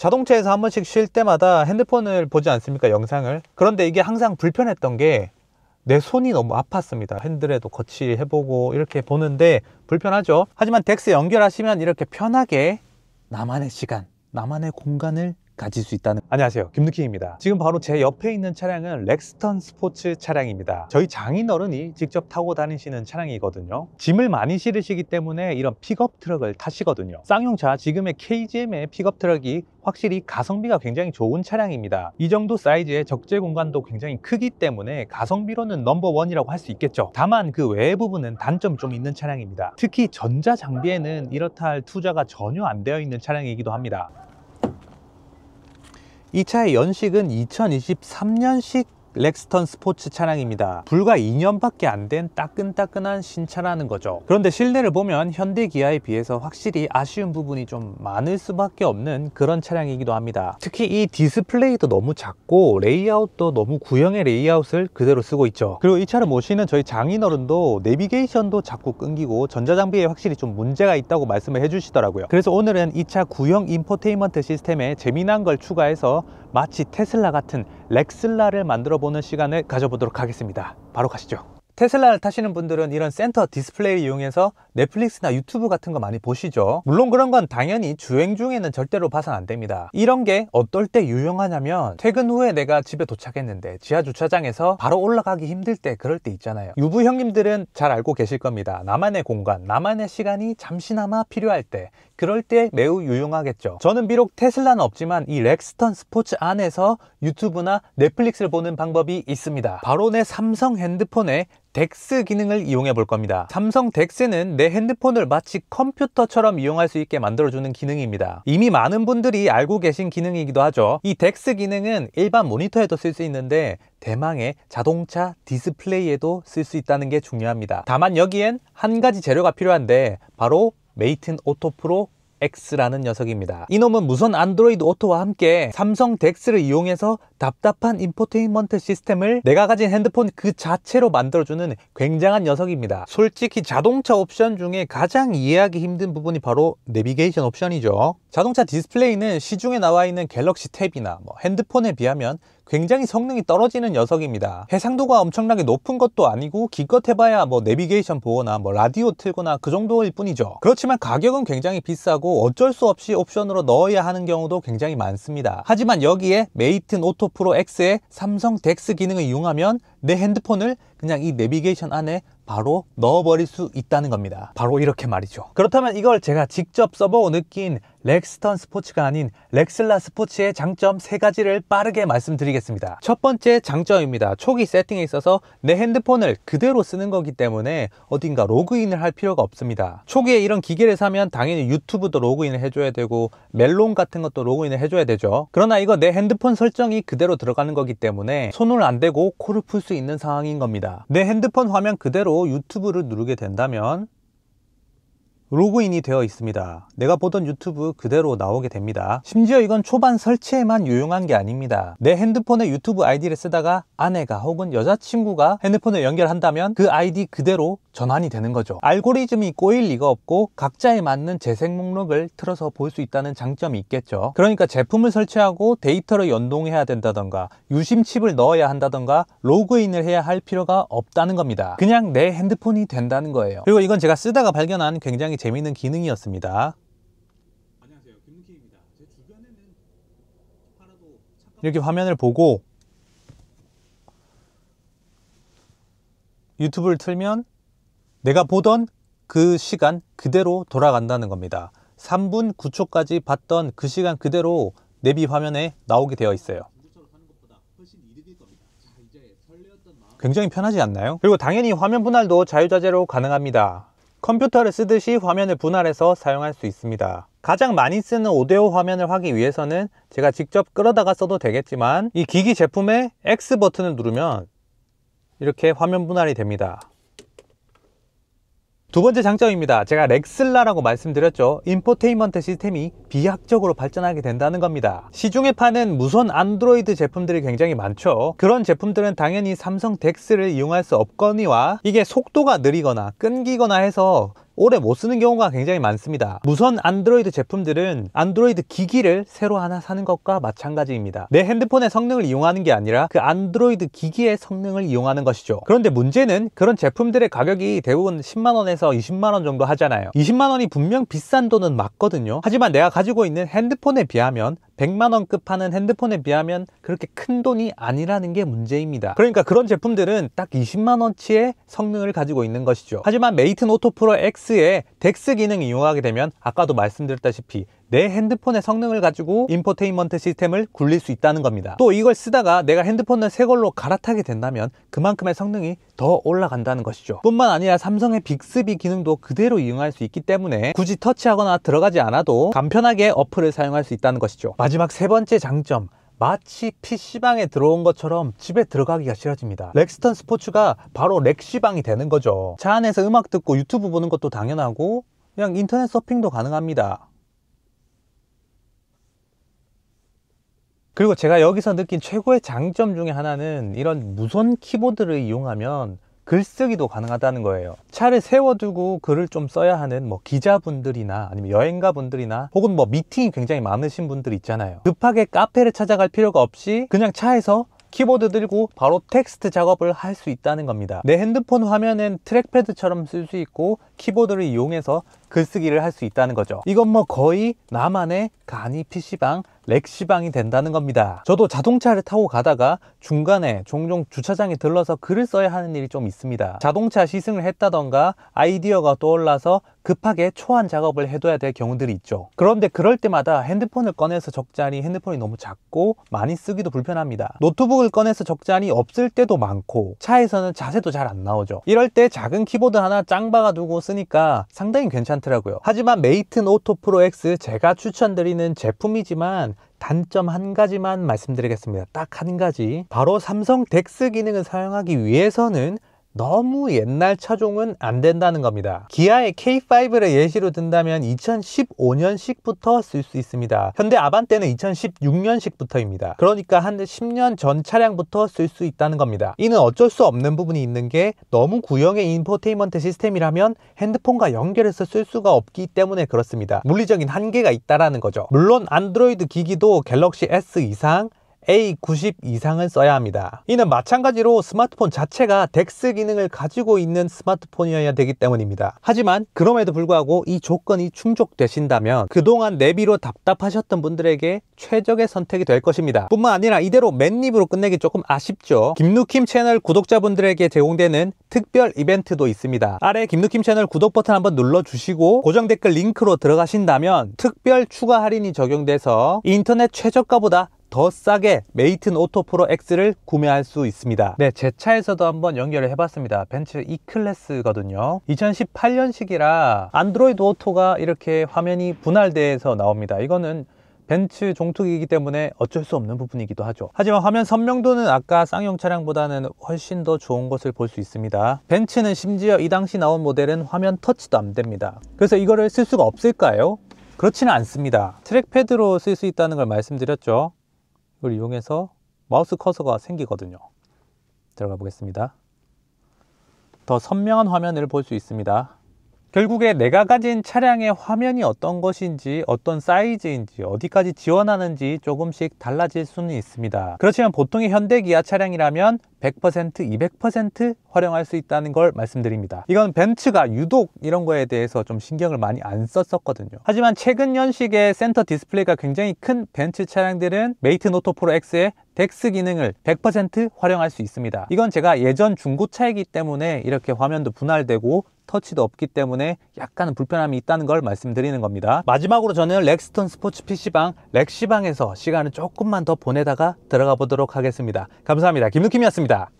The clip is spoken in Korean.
자동차에서 한 번씩 쉴 때마다 핸드폰을 보지 않습니까? 영상을. 그런데 이게 항상 불편했던 게 내 손이 너무 아팠습니다. 핸들에도 거치해보고 이렇게 보는데 불편하죠. 하지만 덱스 연결하시면 이렇게 편하게 나만의 시간, 나만의 공간을 가질 수 있다는. 안녕하세요, 김누킹입니다. 지금 바로 제 옆에 있는 차량은 렉스턴 스포츠 차량입니다. 저희 장인어른이 직접 타고 다니시는 차량이거든요. 짐을 많이 실으시기 때문에 이런 픽업 트럭을 타시거든요. 쌍용차 지금의 KGM의 픽업 트럭이 확실히 가성비가 굉장히 좋은 차량입니다. 이 정도 사이즈의 적재 공간도 굉장히 크기 때문에 가성비로는 넘버원이라고 할 수 있겠죠. 다만 그 외의 부분은 단점이 좀 있는 차량입니다. 특히 전자 장비에는 이렇다 할 투자가 전혀 안 되어 있는 차량이기도 합니다. 이 차의 연식은 2023년식 렉스턴 스포츠 차량입니다. 불과 2년밖에 안 된 따끈따끈한 신차라는 거죠. 그런데 실내를 보면 현대 기아에 비해서 확실히 아쉬운 부분이 좀 많을 수밖에 없는 그런 차량이기도 합니다. 특히 이 디스플레이도 너무 작고 레이아웃도 너무 구형의 레이아웃을 그대로 쓰고 있죠. 그리고 이 차를 모시는 저희 장인어른도 내비게이션도 자꾸 끊기고 전자장비에 확실히 좀 문제가 있다고 말씀을 해주시더라고요. 그래서 오늘은 이 차 구형 인포테인먼트 시스템에 재미난 걸 추가해서 마치 테슬라 같은 렉슬라를 만들어 보는 시간을 가져보도록 하겠습니다. 바로 가시죠. 테슬라를 타시는 분들은 이런 센터 디스플레이를 이용해서 넷플릭스나 유튜브 같은 거 많이 보시죠. 물론 그런 건 당연히 주행 중에는 절대로 봐선 안 됩니다. 이런 게 어떨 때 유용하냐면 퇴근 후에 내가 집에 도착했는데 지하 주차장에서 바로 올라가기 힘들 때, 그럴 때 있잖아요. 유부 형님들은 잘 알고 계실 겁니다. 나만의 공간, 나만의 시간이 잠시나마 필요할 때, 그럴 때 매우 유용하겠죠. 저는 비록 테슬라는 없지만 이 렉스턴 스포츠 안에서 유튜브나 넷플릭스를 보는 방법이 있습니다. 바로 내 삼성 핸드폰에 덱스 기능을 이용해 볼 겁니다. 삼성 덱스는 내 핸드폰을 마치 컴퓨터처럼 이용할 수 있게 만들어주는 기능입니다. 이미 많은 분들이 알고 계신 기능이기도 하죠. 이 덱스 기능은 일반 모니터에도 쓸 수 있는데 대망의 자동차 디스플레이에도 쓸 수 있다는 게 중요합니다. 다만 여기엔 한 가지 재료가 필요한데 바로 메이튼 오토 프로 X라는 녀석입니다. 이놈은 무선 안드로이드 오토와 함께 삼성 덱스를 이용해서 답답한 인포테인먼트 시스템을 내가 가진 핸드폰 그 자체로 만들어주는 굉장한 녀석입니다. 솔직히 자동차 옵션 중에 가장 이해하기 힘든 부분이 바로 내비게이션 옵션이죠. 자동차 디스플레이는 시중에 나와 있는 갤럭시 탭이나 핸드폰에 비하면 굉장히 성능이 떨어지는 녀석입니다. 해상도가 엄청나게 높은 것도 아니고 기껏 해봐야 내비게이션 보거나 라디오 틀거나 그 정도일 뿐이죠. 그렇지만 가격은 굉장히 비싸고 어쩔 수 없이 옵션으로 넣어야 하는 경우도 굉장히 많습니다. 하지만 여기에 메이튼 오토 프로 X의 삼성 덱스 기능을 이용하면 내 핸드폰을 그냥 이 내비게이션 안에 바로 넣어버릴 수 있다는 겁니다. 바로 이렇게 말이죠. 그렇다면 이걸 제가 직접 써보고 느낀 렉스턴 스포츠가 아닌 렉슬라 스포츠의 장점 3가지를 빠르게 말씀드리겠습니다. 첫 번째 장점입니다. 초기 세팅에 있어서 내 핸드폰을 그대로 쓰는 거기 때문에 어딘가 로그인을 할 필요가 없습니다. 초기에 이런 기계를 사면 당연히 유튜브도 로그인을 해줘야 되고 멜론 같은 것도 로그인을 해줘야 되죠. 그러나 이거 내 핸드폰 설정이 그대로 들어가는 거기 때문에 손을 안 대고 코를 풀 수 있는 상황인 겁니다. 내 핸드폰 화면 그대로 유튜브를 누르게 된다면 로그인이 되어 있습니다. 내가 보던 유튜브 그대로 나오게 됩니다. 심지어 이건 초반 설치에만 유용한 게 아닙니다. 내 핸드폰에 유튜브 아이디를 쓰다가 아내가 혹은 여자친구가 핸드폰을 연결한다면 그 아이디 그대로 전환이 되는 거죠. 알고리즘이 꼬일 리가 없고 각자에 맞는 재생 목록을 틀어서 볼 수 있다는 장점이 있겠죠. 그러니까 제품을 설치하고 데이터를 연동해야 된다던가 유심 칩을 넣어야 한다던가 로그인을 해야 할 필요가 없다는 겁니다. 그냥 내 핸드폰이 된다는 거예요. 그리고 이건 제가 쓰다가 발견한 굉장히 재미있는 기능이었습니다. 안녕하세요, 김누킹입니다. 제 주변에는 하나도 이렇게 화면을 보고 유튜브를 틀면 내가 보던 그 시간 그대로 돌아간다는 겁니다. 3분 9초까지 봤던 그 시간 그대로 내비 화면에 나오게 되어 있어요. 굉장히 편하지 않나요? 그리고 당연히 화면 분할도 자유자재로 가능합니다. 컴퓨터를 쓰듯이 화면을 분할해서 사용할 수 있습니다. 가장 많이 쓰는 오데오 화면을 하기 위해서는 제가 직접 끌어다가 써도 되겠지만 이 기기 제품의 X 버튼을 누르면 이렇게 화면 분할이 됩니다. 두 번째 장점입니다. 제가 렉슬라라고 말씀드렸죠. 인포테인먼트 시스템이 비약적으로 발전하게 된다는 겁니다. 시중에 파는 무선 안드로이드 제품들이 굉장히 많죠. 그런 제품들은 당연히 삼성 덱스를 이용할 수 없거니와 이게 속도가 느리거나 끊기거나 해서 오래 못 쓰는 경우가 굉장히 많습니다. 무선 안드로이드 제품들은 안드로이드 기기를 새로 하나 사는 것과 마찬가지입니다. 내 핸드폰의 성능을 이용하는 게 아니라 그 안드로이드 기기의 성능을 이용하는 것이죠. 그런데 문제는 그런 제품들의 가격이 대부분 10만원에서 20만원 정도 하잖아요. 20만원이 분명 비싼 돈은 맞거든요. 하지만 내가 가지고 있는 핸드폰에 비하면 100만원급 하는 핸드폰에 비하면 그렇게 큰 돈이 아니라는 게 문제입니다. 그러니까 그런 제품들은 딱 20만원치의 성능을 가지고 있는 것이죠. 하지만 메이튼 오토 프로 X의 덱스 기능을 이용하게 되면 아까도 말씀드렸다시피 내 핸드폰의 성능을 가지고 인포테인먼트 시스템을 굴릴 수 있다는 겁니다. 또 이걸 쓰다가 내가 핸드폰을 새 걸로 갈아타게 된다면 그만큼의 성능이 더 올라간다는 것이죠. 뿐만 아니라 삼성의 빅스비 기능도 그대로 이용할 수 있기 때문에 굳이 터치하거나 들어가지 않아도 간편하게 어플을 사용할 수 있다는 것이죠. 마지막 세 번째 장점, 마치 PC방에 들어온 것처럼 집에 들어가기가 싫어집니다. 렉스턴 스포츠가 바로 렉시방이 되는 거죠. 차 안에서 음악 듣고 유튜브 보는 것도 당연하고 그냥 인터넷 서핑도 가능합니다. 그리고 제가 여기서 느낀 최고의 장점 중에 하나는 이런 무선 키보드를 이용하면 글쓰기도 가능하다는 거예요. 차를 세워두고 글을 좀 써야 하는 기자분들이나 아니면 여행가분들이나 혹은 미팅이 굉장히 많으신 분들 있잖아요. 급하게 카페를 찾아갈 필요가 없이 그냥 차에서 키보드 들고 바로 텍스트 작업을 할 수 있다는 겁니다. 내 핸드폰 화면은 트랙패드처럼 쓸 수 있고 키보드를 이용해서 글쓰기를 할 수 있다는 거죠. 이건 거의 나만의 간이 PC방, 렉시방이 된다는 겁니다. 저도 자동차를 타고 가다가 중간에 종종 주차장에 들러서 글을 써야 하는 일이 좀 있습니다. 자동차 시승을 했다던가 아이디어가 떠올라서 급하게 초안 작업을 해둬야 될 경우들이 있죠. 그런데 그럴 때마다 핸드폰을 꺼내서 적자니 핸드폰이 너무 작고 많이 쓰기도 불편합니다. 노트북을 꺼내서 적자니 없을 때도 많고 차에서는 자세도 잘 안 나오죠. 이럴 때 작은 키보드 하나 짱 박아두고 쓰니까 상당히 괜찮더라고요. 하지만 메이튼 오토 프로 X 제가 추천드리는 제품이지만 단점 한 가지만 말씀드리겠습니다. 딱 한 가지. 바로 삼성 덱스 기능을 사용하기 위해서는 너무 옛날 차종은 안 된다는 겁니다. 기아의 K5를 예시로 든다면 2015년식부터 쓸 수 있습니다. 현대 아반떼는 2016년식부터입니다. 그러니까 한 10년 전 차량부터 쓸 수 있다는 겁니다. 이는 어쩔 수 없는 부분이 있는 게 너무 구형의 인포테인먼트 시스템이라면 핸드폰과 연결해서 쓸 수가 없기 때문에 그렇습니다. 물리적인 한계가 있다라는 거죠. 물론 안드로이드 기기도 갤럭시 S 이상 A90 이상을 써야 합니다. 이는 마찬가지로 스마트폰 자체가 덱스 기능을 가지고 있는 스마트폰이어야 되기 때문입니다. 하지만 그럼에도 불구하고 이 조건이 충족되신다면 그동안 내비로 답답하셨던 분들에게 최적의 선택이 될 것입니다. 뿐만 아니라 이대로 맨입으로 끝내기 조금 아쉽죠. 김누킴 채널 구독자분들에게 제공되는 특별 이벤트도 있습니다. 아래 김누킴 채널 구독 버튼 한번 눌러주시고 고정 댓글 링크로 들어가신다면 특별 추가 할인이 적용돼서 인터넷 최저가보다 더 싸게 메이튼 오토 프로 X를 구매할 수 있습니다. 네, 제 차에서도 한번 연결을 해봤습니다. 벤츠 E클래스거든요. 2018년식이라 안드로이드 오토가 이렇게 화면이 분할돼서 나옵니다. 이거는 벤츠 종특이기 때문에 어쩔 수 없는 부분이기도 하죠. 하지만 화면 선명도는 아까 쌍용 차량보다는 훨씬 더 좋은 것을 볼 수 있습니다. 벤츠는 심지어 이 당시 나온 모델은 화면 터치도 안 됩니다. 그래서 이거를 쓸 수가 없을까요? 그렇지는 않습니다. 트랙패드로 쓸 수 있다는 걸 말씀드렸죠. 이걸 이용해서 마우스 커서가 생기거든요. 들어가 보겠습니다. 더 선명한 화면을 볼 수 있습니다. 결국에 내가 가진 차량의 화면이 어떤 것인지, 어떤 사이즈인지, 어디까지 지원하는지 조금씩 달라질 수는 있습니다. 그렇지만 보통의 현대 기아 차량이라면 100%, 200% 활용할 수 있다는 걸 말씀드립니다. 이건 벤츠가 유독 이런 거에 대해서 좀 신경을 많이 안 썼었거든요. 하지만 최근 연식의 센터 디스플레이가 굉장히 큰 벤츠 차량들은 메이튼 오토 프로 X의 덱스 기능을 100% 활용할 수 있습니다. 이건 제가 예전 중고차이기 때문에 이렇게 화면도 분할되고 터치도 없기 때문에 약간은 불편함이 있다는 걸 말씀드리는 겁니다. 마지막으로 저는 렉스턴 스포츠 PC방 렉시방에서 시간을 조금만 더 보내다가 들어가 보도록 하겠습니다. 감사합니다. 김누킴이었습니다.